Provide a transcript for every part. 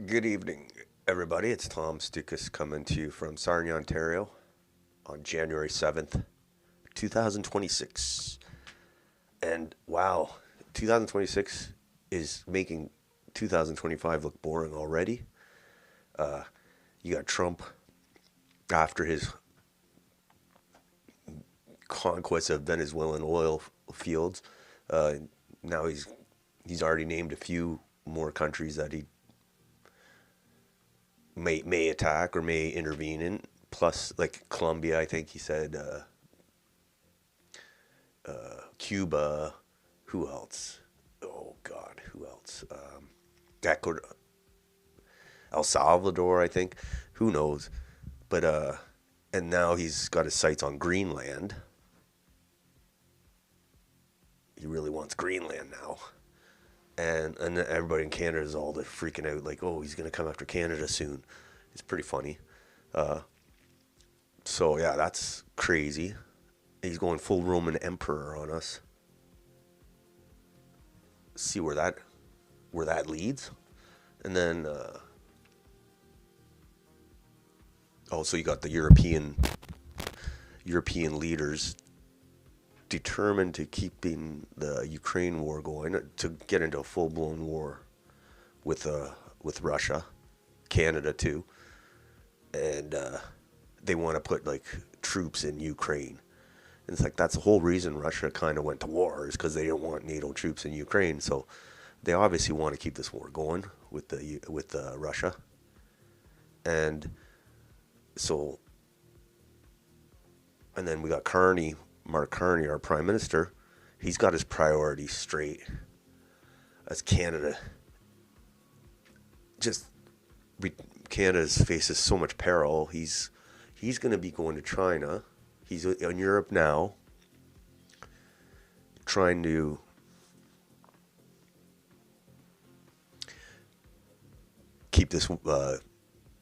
Good evening, everybody. It's Tom Stoukas coming to you from Sarnia, Ontario on January 7th, 2026. And wow, 2026 is making 2025 look boring already. You got Trump after his conquest of Venezuelan oil fields. Uh, Now he's already named a few more countries that he may attack or may intervene in. Plus, like Colombia, I think he said, Cuba. Who else? Oh God, who else? Ecuador, El Salvador, I think. Who knows? But and now he's got his sights on Greenland. He really wants Greenland now. And everybody in Canada is all freaking out, like, oh, he's gonna come after Canada soon. It's pretty funny. So yeah, that's crazy. He's going full Roman Emperor on us. See where that leads, and then also you got the European leaders determined to keeping the Ukraine war going, to get into a full blown war with Russia, Canada too, and they want to put like troops in Ukraine. And it's like that's the whole reason Russia kind of went to war, is because they don't want NATO troops in Ukraine. So they obviously want to keep this war going with Russia, and so and then we got Mark Carney, our prime minister. He's got his priorities straight. As Canada, just Canada's faces so much peril. He's going to be going to China. He's in Europe now, trying to keep this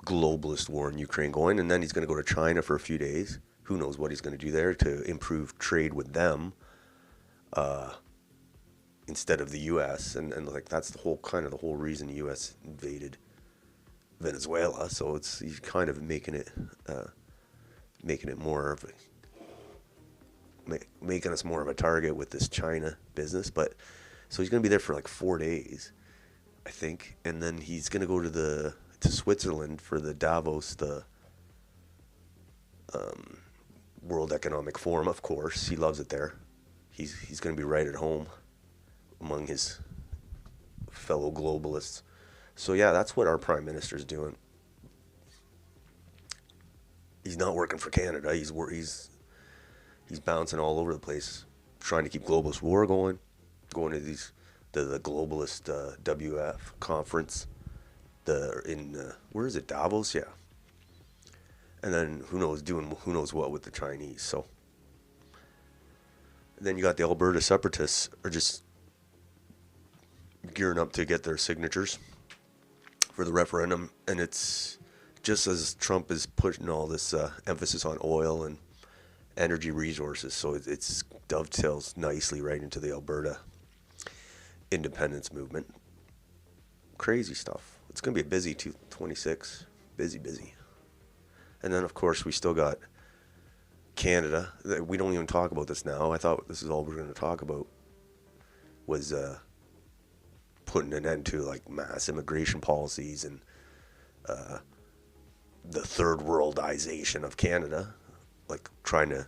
globalist war in Ukraine going, and then he's going to go to China for a few days. Who knows what he's going to do there to improve trade with them instead of the U.S. And like that's the whole reason the U.S. invaded Venezuela. So he's kind of making it more of making us more of a target with this China business. But so he's going to be there for like 4 days, I think, and then he's going to go to Switzerland for the Davos, the World Economic Forum. Of course, he loves it there. He's going to be right at home among his fellow globalists. So yeah, that's what our prime minister's doing. He's not working for Canada. He's bouncing all over the place, trying to keep globalist war going to the globalist WF conference. Where is it, Davos? Yeah. And then doing who knows what with the Chinese. So and then you got the Alberta separatists are just gearing up to get their signatures for the referendum, and it's just as Trump is putting all this emphasis on oil and energy resources, so it's dovetails nicely right into the Alberta independence movement. Crazy stuff. It's going to be a busy 26. Busy. And then, of course, we still got Canada. We don't even talk about this now. I thought this is all we're going to talk about was putting an end to like mass immigration policies and the third worldization of Canada, like trying to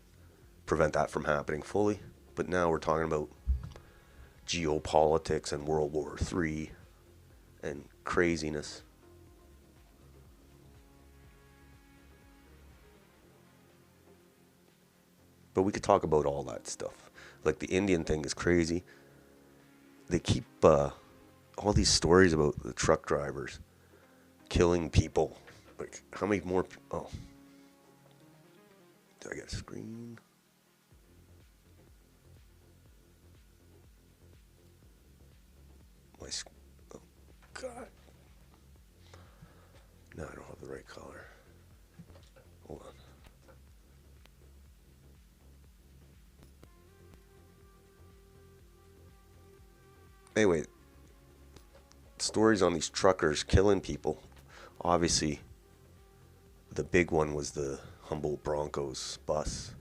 prevent that from happening fully. But now we're talking about geopolitics and World War III and craziness. But we could talk about all that stuff. Like the Indian thing is crazy. They keep all these stories about the truck drivers killing people. Like, how many more? Oh, did I get a screen? Oh, God. No, I don't have the right color. Hold on. Anyway, stories on these truckers killing people. Obviously, the big one was the Humboldt Broncos bus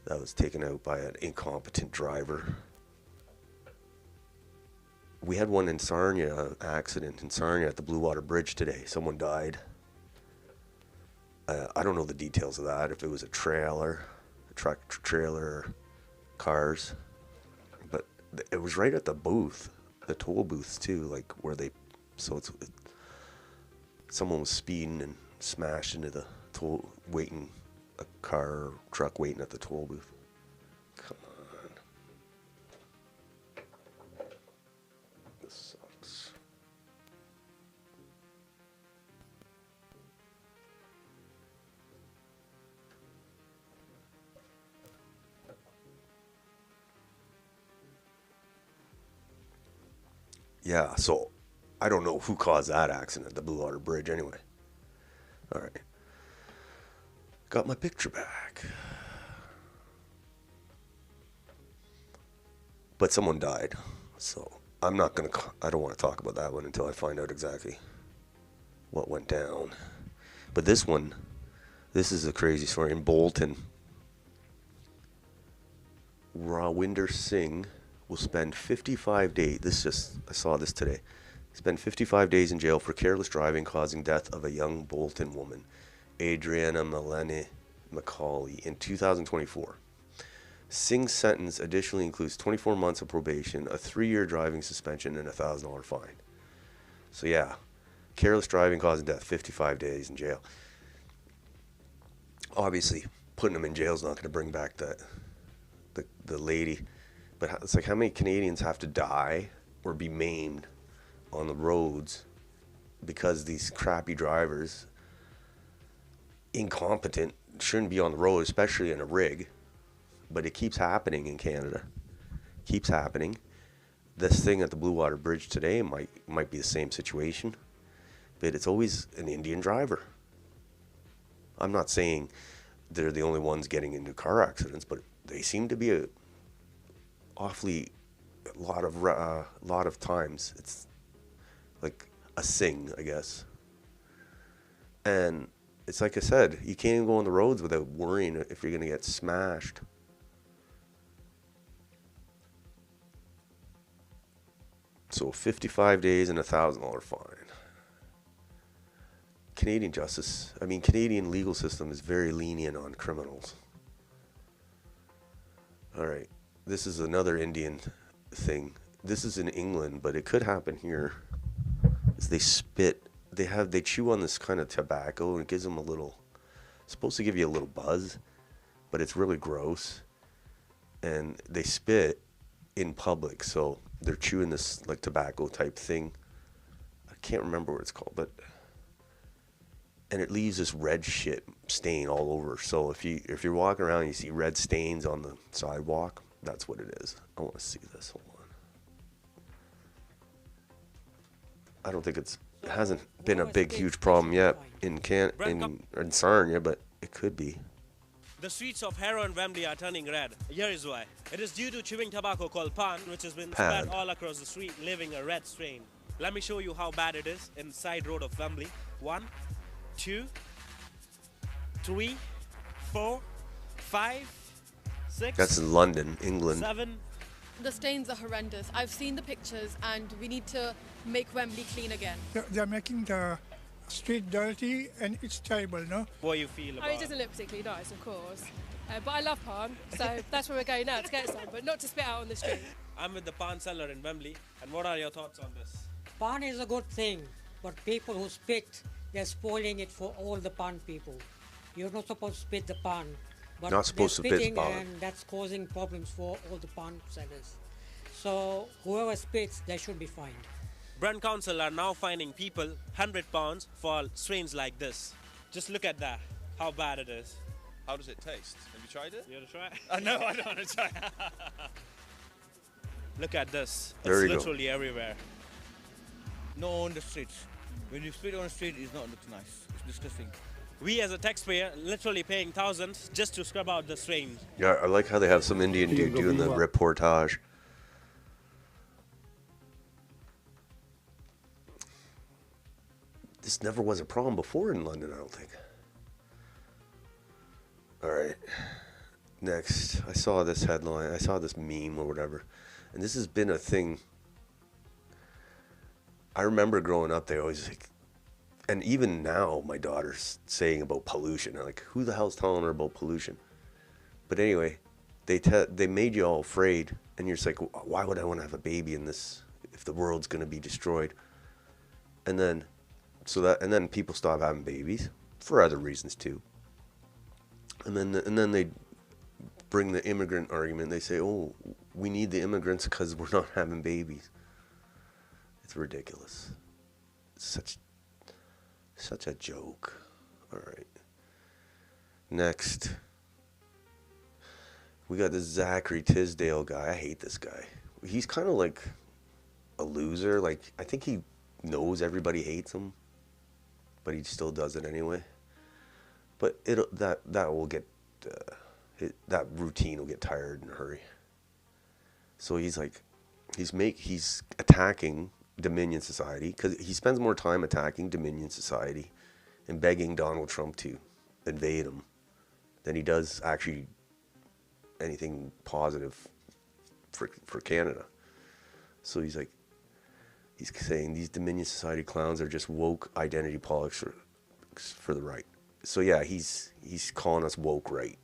that was taken out by an incompetent driver. We had one in Sarnia, accident in Sarnia at the Blue Water Bridge today. Someone died. I don't know the details of that, if it was a trailer, a truck trailer, or cars. But it was right at the booth, the toll booths too, like where they, someone was speeding and smashed into the toll, a car or truck waiting at the toll booth. Come on. This sucks. Yeah, so I don't know who caused that accident at the Blue Water Bridge anyway. All right. Got my picture back. But someone died. So I don't want to talk about that one until I find out exactly what went down. But this is a crazy story. In Bolton, Rawinder Singh will spend 55 days. I saw this today. Spend 55 days in jail for careless driving causing death of a young Bolton woman, Adriana Melanie McCauley, in 2024. Singh's sentence additionally includes 24 months of probation, a 3-year driving suspension, and a $1,000 fine. So yeah, careless driving causing death, 55 days in jail. Obviously, putting him in jail is not going to bring back the lady. But it's like, how many Canadians have to die or be maimed on the roads because these crappy drivers, incompetent, shouldn't be on the road, especially in a rig. But it keeps happening in Canada. Keeps happening. This thing at the Blue Water Bridge today might be the same situation. But it's always an Indian driver. I'm not saying they're the only ones getting into car accidents, but they seem to be a lot of times. It's like a thing, I guess. And it's like I said, you can't even go on the roads without worrying if you're going to get smashed. So 55 days and a $1,000 fine. Canadian legal system is very lenient on criminals. All right. This is another Indian thing. This is in England, but it could happen here. They spit. They chew on this kind of tobacco, and it gives them it's supposed to give you a little buzz, but it's really gross. And they spit in public, so they're chewing this like tobacco type thing. I can't remember what it's called, and it leaves this red shit stain all over. So if you're walking around and you see red stains on the sidewalk, that's what it is. I want to see this. Hold on. I don't think it hasn't been a big, huge problem yet in Sarnia, but it could be. The streets of Harrow and Wembley are turning red. Here is why. It is due to chewing tobacco called pan, which has been spread all across the street, leaving a red stain. Let me show you how bad it is in side road of Wembley. 1, 2, 3, 4, 5, 6. That's in London, England. 7. The stains are horrendous. I've seen the pictures, and we need to make Wembley clean again. They're making the street dirty, and it's terrible, no? What do you feel about it? Doesn't look particularly nice, of course. But I love pan, so that's where we're going now to get some, but not to spit out on the street. I'm with the pan seller in Wembley, and what are your thoughts on this? Pan is a good thing, but people who spit, they're spoiling it for all the pan people. You're not supposed to spit the pan. But not supposed to spit pan. And that's causing problems for all the pan sellers. So whoever spits, they should be fined. Brent Council are now fining people £100 for strains like this. Just look at that, how bad it is. How does it taste? Have you tried it? You want to try it? No, I don't want to try it. Look at this. There it's literally everywhere. No, on the streets. When you spit on the street, it's not looks nice. It's disgusting. We as a taxpayer literally paying thousands just to scrub out the strain. Yeah, I like how they have some Indian dude doing the reportage. This never was a problem before in London, I don't think. All right. Next, I saw this headline. I saw this meme or whatever. And this has been a thing. I remember growing up, they always like, and even now, my daughter's saying about pollution. I'm like, who the hell's telling her about pollution? But anyway, they made you all afraid, and you're just like, why would I want to have a baby in this if the world's gonna be destroyed? And then, and then people stop having babies for other reasons too. And then they bring the immigrant argument. They say, oh, we need the immigrants because we're not having babies. It's ridiculous. Such a joke. All right. Next, we got this Zachary Tisdale guy. I hate this guy. He's kind of like a loser. Like, I think he knows everybody hates him, but he still does it anyway. But that will get that routine will get tired in a hurry. So he's like, he's attacking Dominion Society because he spends more time attacking Dominion Society and begging Donald Trump to invade him than he does actually anything positive for Canada. So he's like, he's saying these Dominion Society clowns are just woke identity politics for the right. So yeah, he's calling us woke right.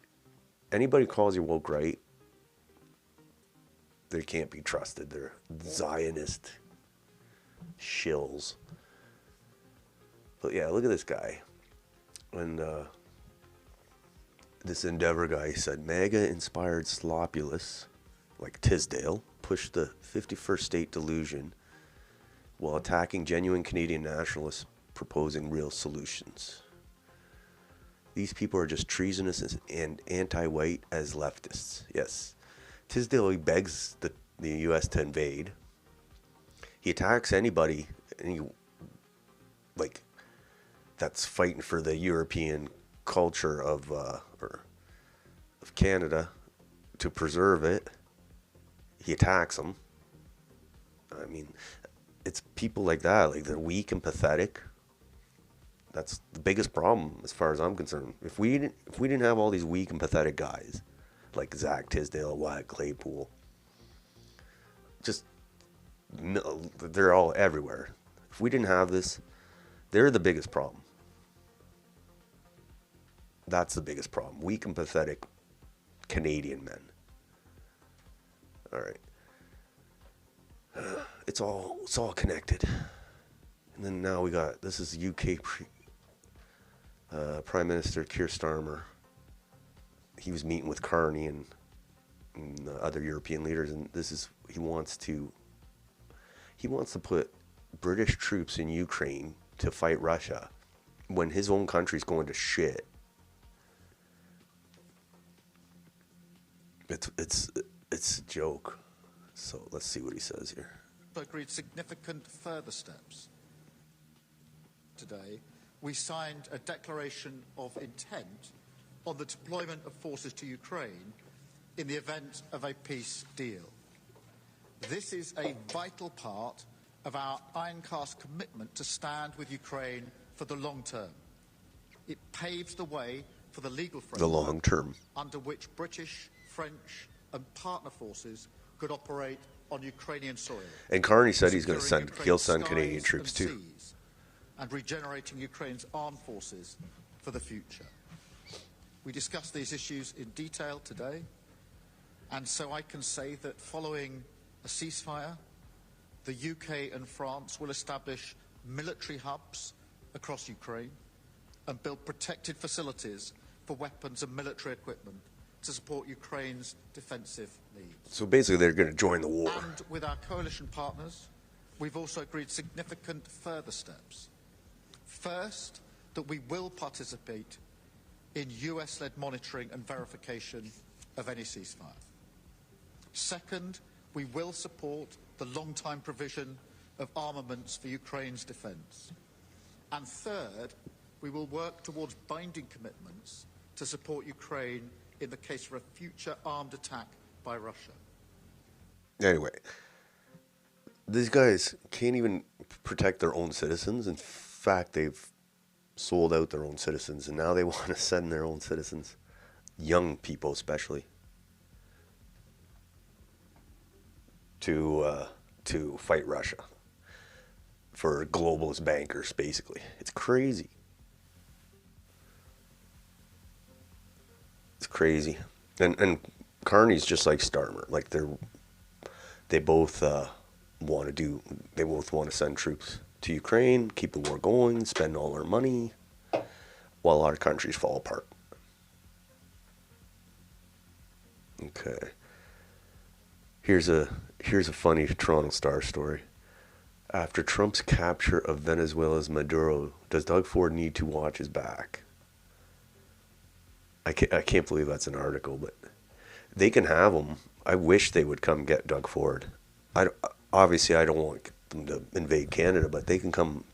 Anybody calls you woke right, they can't be trusted. They're Zionist shills. But yeah, look at this guy. And this Endeavor guy said, MAGA-inspired slopulous, like Tisdale, pushed the 51st state delusion while attacking genuine Canadian nationalists proposing real solutions. These people are just treasonous and anti-white as leftists. Yes. Tisdale, he begs the U.S. to invade. He attacks anybody that's fighting for the European culture of Canada to preserve it. He attacks them. I mean, it's people like that, like they're weak and pathetic. That's the biggest problem as far as I'm concerned. If we didn't have all these weak and pathetic guys like Zach Tisdale, Wyatt Claypool, they're all everywhere. If we didn't have this, they're the biggest problem. That's the biggest problem. Weak and pathetic Canadian men. All right. It's all connected. And then now we got, this is UK Prime Minister Keir Starmer. He was meeting with Carney and other European leaders, and he wants to put British troops in Ukraine to fight Russia when his own country's going to shit. It's a joke. So let's see what he says here. Agreed significant further steps. Today, we signed a declaration of intent on the deployment of forces to Ukraine in the event of a peace deal. This is a vital part of our ironcast commitment to stand with Ukraine for the long term. It paves the way for the legal framework the long term under which British, French and partner forces could operate on Ukrainian soil. And Carney said he'll send Canadian troops too. And regenerating Ukraine's armed forces for the future. We discussed these issues in detail today, and so I can say that following a ceasefire, the UK and France will establish military hubs across Ukraine and build protected facilities for weapons and military equipment to support Ukraine's defensive needs. So basically they're going to join the war. And with our coalition partners, we've also agreed significant further steps. First, that we will participate in US-led monitoring and verification of any ceasefire. Second, we will support the long-time provision of armaments for Ukraine's defence. And third, we will work towards binding commitments to support Ukraine in the case of a future armed attack by Russia. Anyway, these guys can't even protect their own citizens and fact they've sold out their own citizens, and now they want to send their own citizens, young people especially, to fight Russia for globalist bankers, basically. It's crazy. It's crazy. And Carney's just like Starmer. Like they both want to send troops to Ukraine, keep the war going, spend all our money, while our countries fall apart. Okay. Here's a funny Toronto Star story. After Trump's capture of Venezuela's Maduro, does Doug Ford need to watch his back? I can't believe that's an article, but they can have him. I wish they would come get Doug Ford. Obviously, I don't want them to invade Canada, but they can come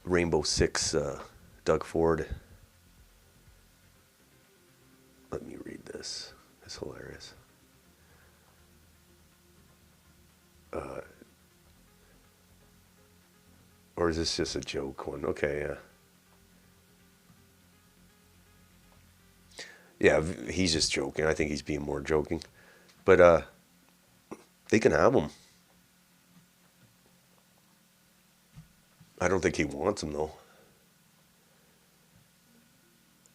Rainbow Six Doug Ford. Let me read this. It's hilarious. Or is this just a joke one? Okay, yeah. Yeah, he's just joking. I think he's being more joking. But they can have him. I don't think he wants him, though.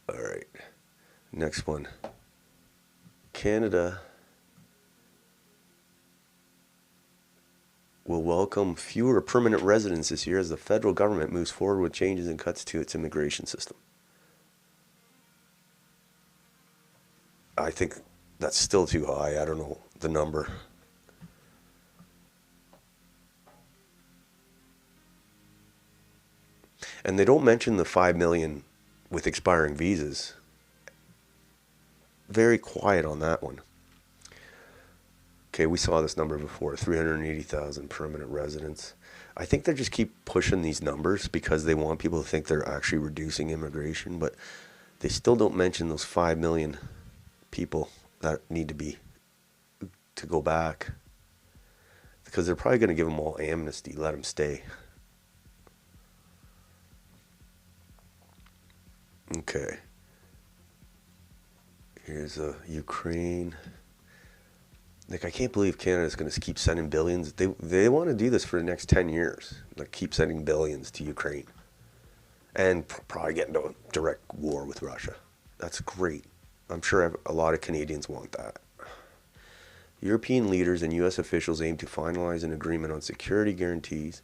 All right. Next one. Canada will welcome fewer permanent residents this year as the federal government moves forward with changes and cuts to its immigration system. I think that's still too high. I don't know the number. And they don't mention the 5 million with expiring visas. Very quiet on that one. Okay, we saw this number before, 380,000 permanent residents. I think they just keep pushing these numbers because they want people to think they're actually reducing immigration, but they still don't mention those 5 million people that need to go back, because they're probably going to give them all amnesty, let them stay. Okay. Here's Ukraine. Like, I can't believe Canada's going to keep sending billions. They want to do this for the next 10 years. Like, keep sending billions to Ukraine. And probably get into a direct war with Russia. That's great. I'm sure a lot of Canadians want that. European leaders and U.S. officials aim to finalize an agreement on security guarantees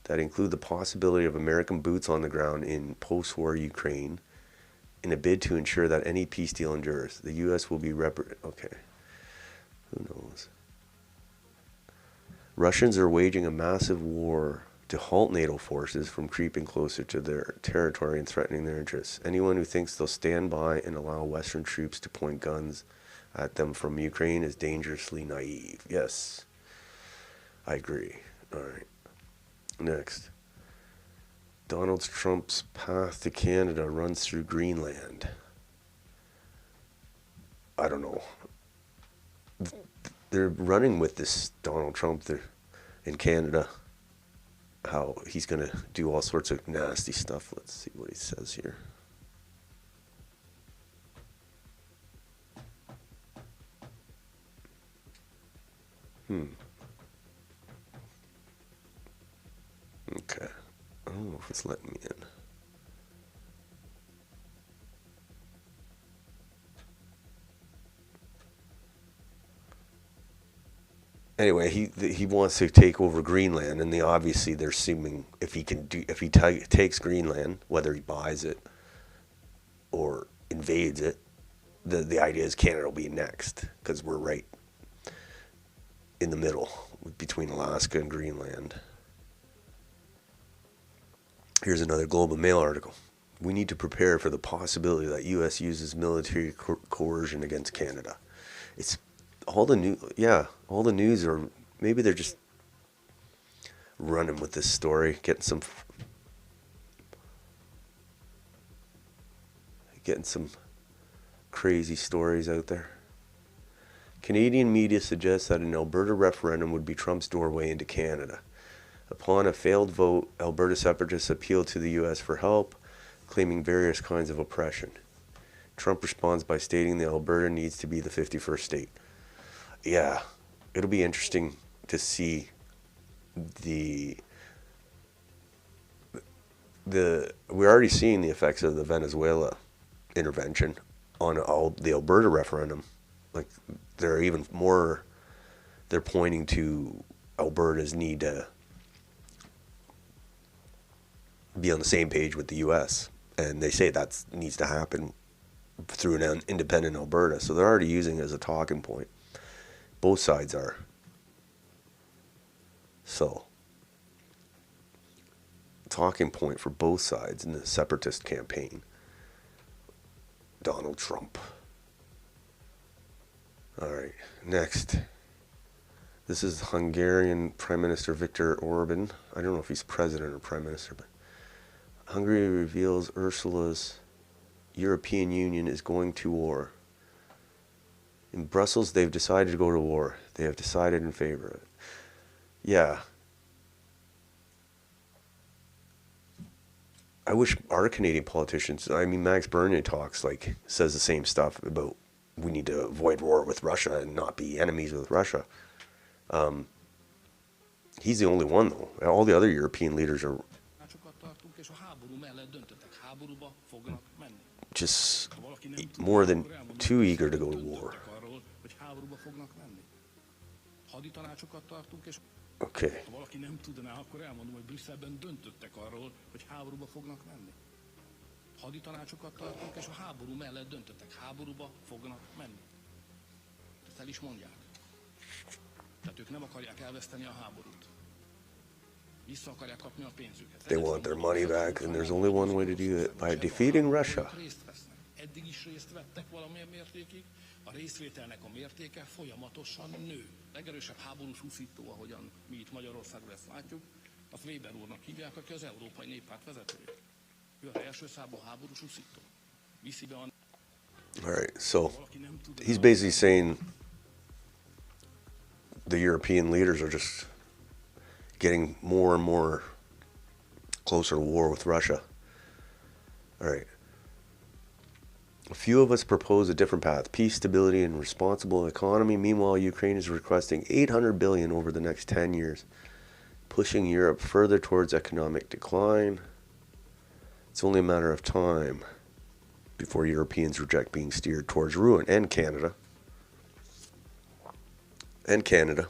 that include the possibility of American boots on the ground in post-war Ukraine in a bid to ensure that any peace deal endures. The U.S. will be okay. Who knows? Russians are waging a massive war to halt NATO forces from creeping closer to their territory and threatening their interests. Anyone who thinks they'll stand by and allow Western troops to point guns at them from Ukraine is dangerously naive. Yes, I agree. All right. Next. Donald Trump's path to Canada runs through Greenland. I don't know. They're running with this Donald Trump in Canada. How he's going to do all sorts of nasty stuff. Let's see what he says here. Okay. I don't know if it's letting me in. Anyway, he wants to take over Greenland, and obviously they're assuming if he takes Greenland, whether he buys it or invades it, the idea is Canada will be next, because we're right in the middle between Alaska and Greenland. Here's another Globe and Mail article. We need to prepare for the possibility that U.S. uses military coercion against Canada. It's all the news are, maybe they're just running with this story, getting some crazy stories out there. Canadian media suggests that an Alberta referendum would be Trump's doorway into Canada. Upon a failed vote, Alberta separatists appealed to the U.S. for help, claiming various kinds of oppression. Trump responds by stating that Alberta needs to be the 51st state. Yeah, it'll be interesting to see we're already seeing the effects of the Venezuela intervention on the Alberta referendum. Like, they're pointing to Alberta's need to be on the same page with the U.S. And they say that needs to happen through an independent Alberta. So they're already using it as a talking point. Both sides are. So, talking point for both sides in the separatist campaign. Donald Trump. Alright, next. This is Hungarian Prime Minister Viktor Orban. I don't know if he's president or prime minister, but Hungary reveals Ursula's European Union is going to war. In Brussels, they've decided to go to war. They have decided in favor of it. Yeah. I wish our Canadian politicians, I mean, Max Bernier says the same stuff about we need to avoid war with Russia and not be enemies with Russia. He's the only one, though. All the other European leaders are just more than too eager to go to war. Okay. They want their money back, and there's only one way to do it, by defeating Russia. A részvételnek a mértéke folyamatosan nő. Legerősebb háborús úszító, ahogyan mi itt Magyarországon ezt látjuk, azt Weber úrnak hívják, aki az Európai Néppárt vezetője. Ő az első számú háborús úszító. Viszi be a... Alright, so he's basically saying the European leaders are just getting more and more closer to war with Russia. Alright. A few of us propose a different path: peace, stability, and responsible economy. Meanwhile, Ukraine is requesting $800 billion over the next 10 years, pushing Europe further towards economic decline. It's only a matter of time before Europeans reject being steered towards ruin. And Canada. And Canada.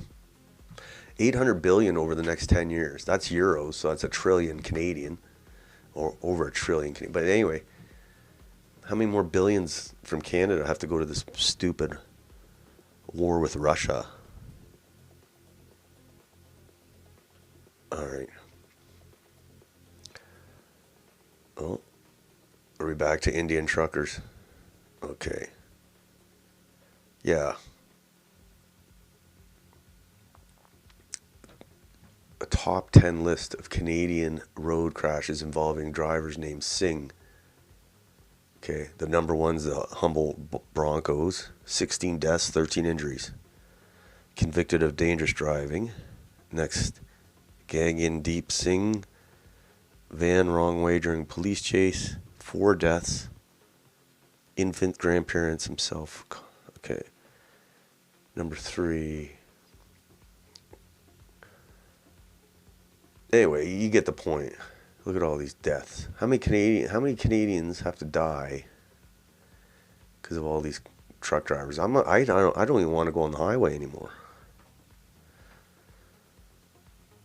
$800 billion over the next 10 years. That's euros, so that's $1 trillion Canadian, or over $1 trillion Canadian. But anyway, how many more billions from Canada have to go to this stupid war with Russia? All right. Oh, are we back to Indian truckers? Okay. Yeah. A top 10 list of Canadian road crashes involving drivers named Singh. Okay, the number one's the Humble Broncos, 16 deaths, 13 injuries. Convicted of dangerous driving. Next, Gagan Deep Singh, van wrong way during police chase, 4 deaths. Infant grandparents himself. Okay. Number 3. Anyway, you get the point. Look at all these deaths. How many Canadians have to die because of all these truck drivers? I don't even want to go on the highway anymore.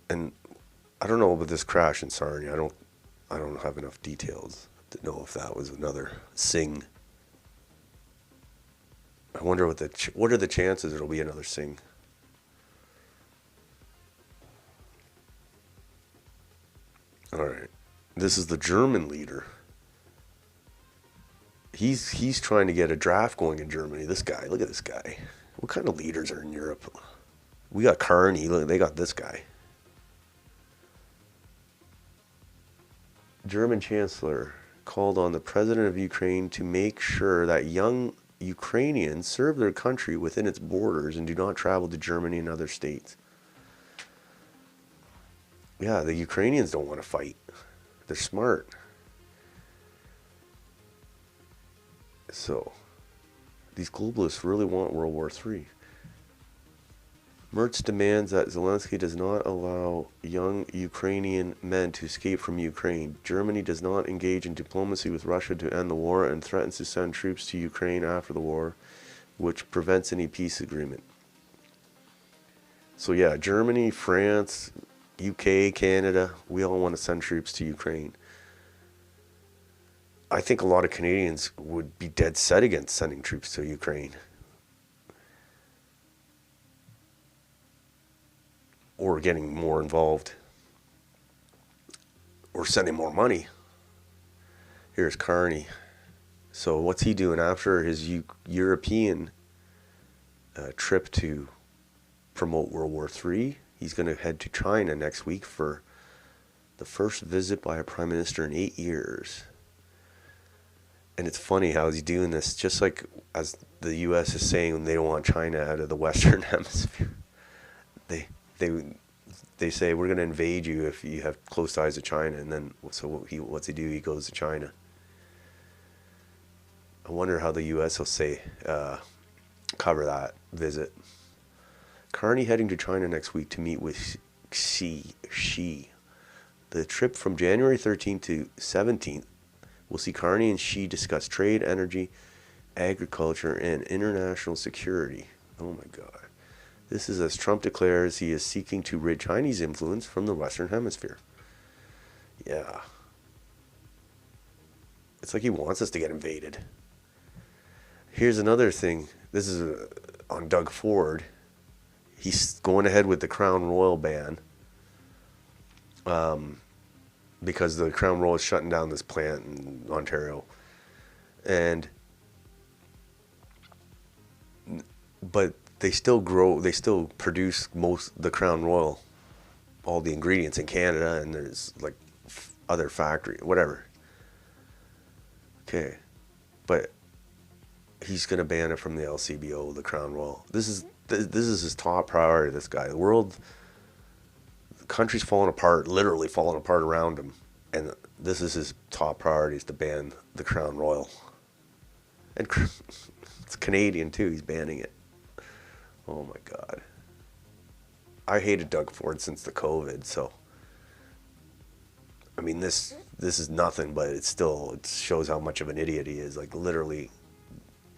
And I don't know about this crash in Sarnia. I don't have enough details to know if that was another Singh. I wonder what are the chances it'll be another Singh. All right, this is the German leader. He's trying to get a draft going in Germany. This guy, look at this guy. What kind of leaders are in Europe? We got Carney. Look, they got this guy. German Chancellor called on the President of Ukraine to make sure that young Ukrainians serve their country within its borders and do not travel to Germany and other states. Yeah, the Ukrainians don't want to fight. They're smart. So, these globalists really want World War III. Merz demands that Zelensky does not allow young Ukrainian men to escape from Ukraine. Germany does not engage in diplomacy with Russia to end the war and threatens to send troops to Ukraine after the war, which prevents any peace agreement. So yeah, Germany, France, UK, Canada, we all want to send troops to Ukraine. I think a lot of Canadians would be dead set against sending troops to Ukraine. Or getting more involved. Or sending more money. Here's Carney. So what's he doing after his European trip to promote World War III? He's going to head to China next week for the first visit by a prime minister in 8 years. And it's funny how he's doing this, just like as the U.S. is saying they don't want China out of the Western Hemisphere. They say we're going to invade you if you have close ties to China, and then so what's he do? He goes to China. I wonder how the U.S. will say cover that visit. Carney heading to China next week to meet with Xi. The trip from January 13th to 17th will see Carney and Xi discuss trade, energy, agriculture, and international security. Oh my God. This is as Trump declares he is seeking to rid Chinese influence from the Western Hemisphere. Yeah. It's like he wants us to get invaded. Here's another thing. This is on Doug Ford. He's going ahead with the Crown Royal ban because the Crown Royal is shutting down this plant in Ontario. But they still produce the Crown Royal, all the ingredients in Canada, and there's like other factory, whatever. Okay, but he's gonna ban it from the LCBO, the Crown Royal. This is his top priority. This guy, the country's falling apart, literally falling apart around him, and this is his top priority: is to ban the Crown Royal. And it's Canadian too. He's banning it. Oh my God. I hated Doug Ford since the COVID, so I mean this is nothing, but it shows how much of an idiot he is. Like literally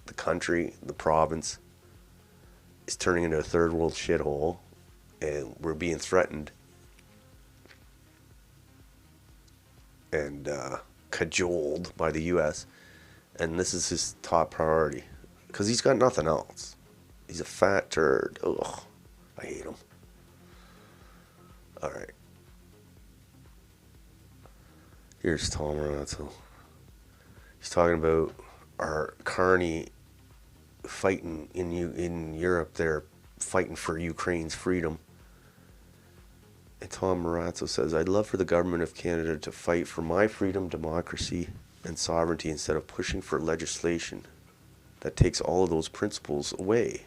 the country, the province is turning into a third world shithole, and we're being threatened and cajoled by the US, and this is his top priority because he's got nothing else. He's a fat turd. Ugh, I hate him. All right. Here's Tom Ronazzo. He's talking about our Carney fighting in Europe. They're fighting for Ukraine's freedom. And Tom Marazzo says, I'd love for the government of Canada to fight for my freedom, democracy, and sovereignty instead of pushing for legislation that takes all of those principles away.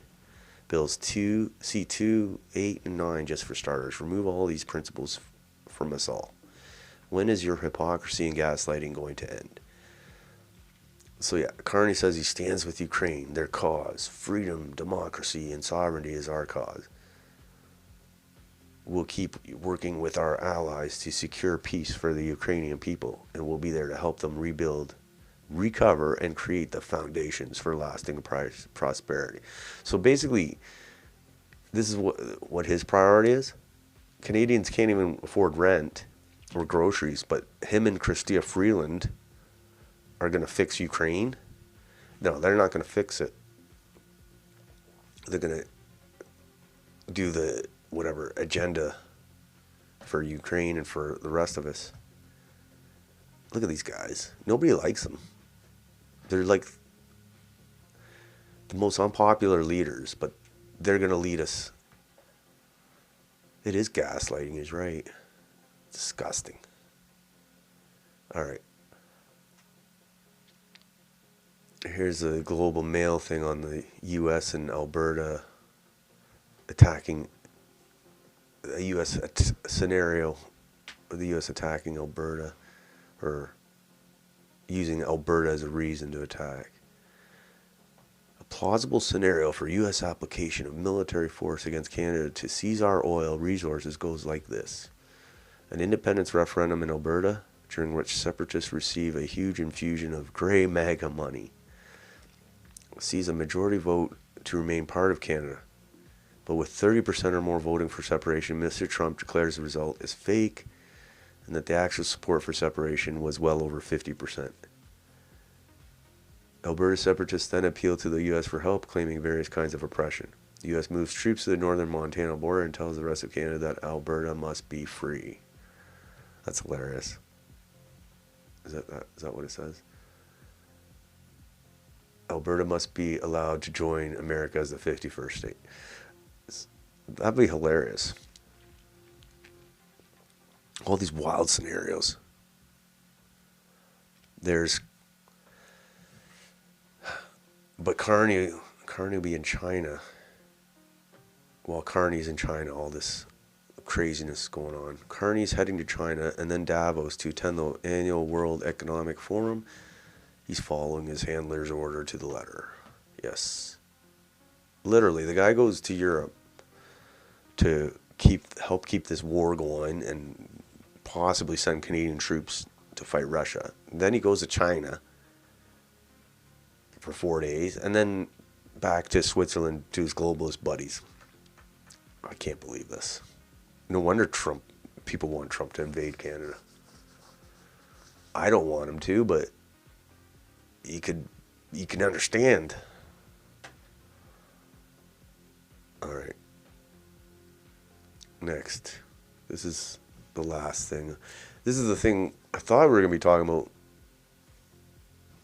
Bills C2, 8, and 9, just for starters. Remove all these principles from us all. When is your hypocrisy and gaslighting going to end? So yeah, Carney says he stands with Ukraine, their cause. Freedom, democracy, and sovereignty is our cause. We'll keep working with our allies to secure peace for the Ukrainian people, and we'll be there to help them rebuild, recover, and create the foundations for lasting prosperity. So basically, this is what his priority is. Canadians can't even afford rent or groceries, but him and Chrystia Freeland are going to fix Ukraine. No, they're not going to fix it. They're going to do the whatever agenda for Ukraine and for the rest of us. Look at these guys. Nobody likes them. They're like the most unpopular leaders, but they're going to lead us. It is gaslighting, he's right. Disgusting. All right. Here's a Global Mail thing on the U.S. and Alberta attacking a U.S. scenario the U.S. attacking Alberta, or using Alberta as a reason to attack. A plausible scenario for U.S. application of military force against Canada to seize our oil resources goes like this. An independence referendum in Alberta, during which separatists receive a huge infusion of grey MAGA money, sees a majority vote to remain part of Canada. But with 30% or more voting for separation, Mr. Trump declares the result is fake and that the actual support for separation was well over 50%. Alberta separatists then appeal to the U.S. for help, claiming various kinds of oppression. The U.S. moves troops to the northern Montana border and tells the rest of Canada that Alberta must be free. That's hilarious. Is that what it says? Alberta must be allowed to join America as the 51st state. That'd be hilarious. All these wild scenarios. But Carney will be in China. While Carney's in China, all this craziness going on. Carney's heading to China and then Davos to attend the annual World Economic Forum. He's following his handler's order to the letter. Yes. Literally, the guy goes to Europe to help keep this war going and possibly send Canadian troops to fight Russia. Then he goes to China for 4 days and then back to Switzerland to his globalist buddies. I can't believe this. No wonder people want Trump to invade Canada. I don't want him to, but you can understand. All right. Next. This is the last thing. This is the thing I thought we were going to be talking about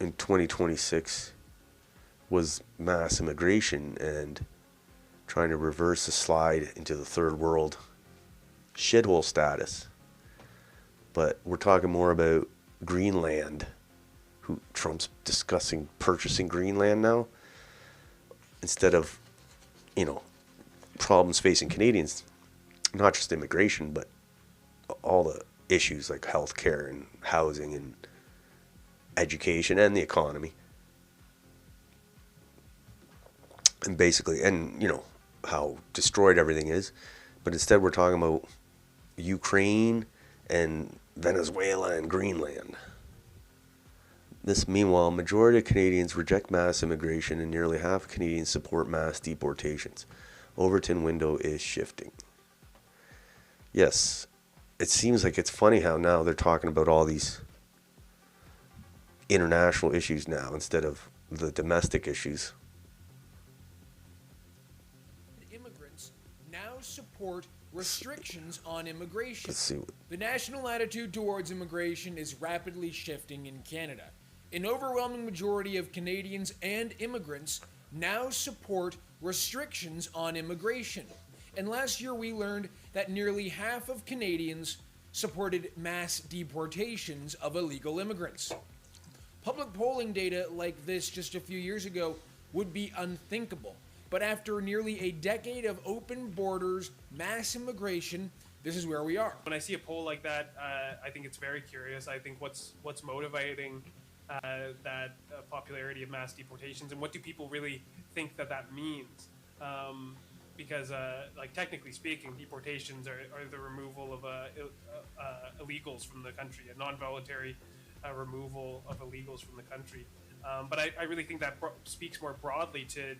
in 2026 was mass immigration and trying to reverse the slide into the third world shithole status. But we're talking more about Greenland. Trump's discussing purchasing Greenland now instead of, problems facing Canadians, not just immigration, but all the issues like healthcare and housing and education and the economy. And basically, how destroyed everything is. But instead we're talking about Ukraine and Venezuela and Greenland. Meanwhile, majority of Canadians reject mass immigration and nearly half of Canadians support mass deportations. Overton window is shifting. Yes, it seems like it's funny how now they're talking about all these international issues now instead of the domestic issues. Immigrants now support restrictions on immigration. Let's see. The national attitude towards immigration is rapidly shifting in Canada. An overwhelming majority of Canadians and immigrants now support restrictions on immigration. And last year we learned that nearly half of Canadians supported mass deportations of illegal immigrants. Public polling data like this just a few years ago would be unthinkable. But after nearly a decade of open borders, mass immigration, this is where we are. When I see a poll like that, I think it's very curious. I think what's motivating that popularity of mass deportations, and what do people really think that means? Because, technically speaking, deportations are the removal of illegals from the country, a non-voluntary removal of illegals from the country. But I really think that speaks more broadly to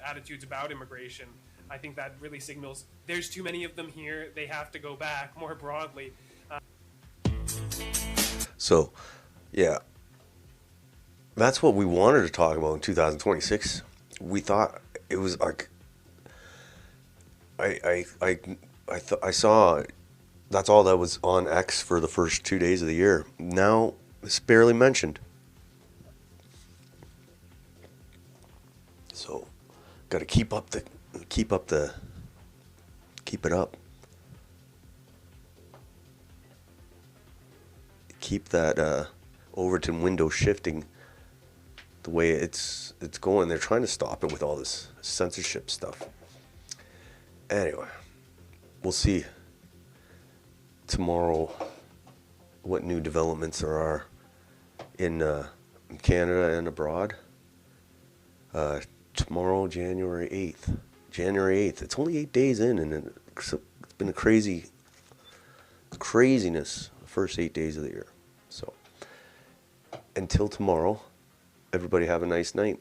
attitudes about immigration. I think that really signals there's too many of them here. They have to go back more broadly. So, yeah. That's what we wanted to talk about in 2026. We thought it was like I saw that's all that was on X for the first 2 days of the year. Now it's barely mentioned. So, got to keep it up. Keep that Overton window shifting the way it's going. They're trying to stop it with all this censorship stuff. Anyway, we'll see tomorrow what new developments there are in Canada and abroad. Tomorrow, January 8th. January 8th. It's only 8 days in, and it's been a craziness the first 8 days of the year. So, until tomorrow, everybody have a nice night.